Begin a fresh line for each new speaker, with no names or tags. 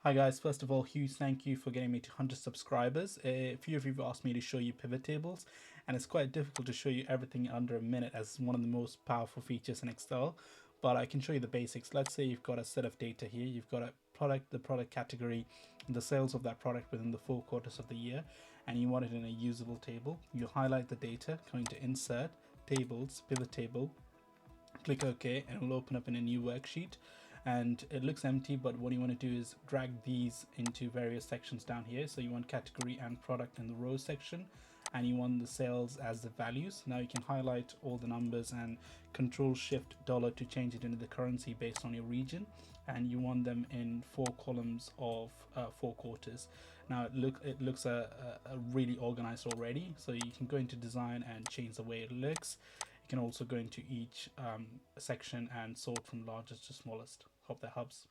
Hi guys, first of all, huge thank you for getting me to 100 subscribers. A few of you have asked me to show you pivot tables, and it's quite difficult to show you everything under a minute as one of the most powerful features in Excel, but I can show you the basics. Let's say you've got a set of data here, you've got a product, the product category, the sales of that product within the 4 quarters of the year, and you want it in a usable table. You highlight the data, going to Insert, Tables, Pivot Table, click OK, and it will open up in a new worksheet. And it looks empty, but what you want to do is drag these into various sections down here. So you want category and product in the row section, and you want the sales as the values. Now you can highlight all the numbers and control shift dollar to change it into the currency based on your region, and you want them in 4 columns of 4 quarters. Now it looks really organized already, so you can go into design and change the way it looks. You can also go into each section and sort from largest to smallest. Hope that helps.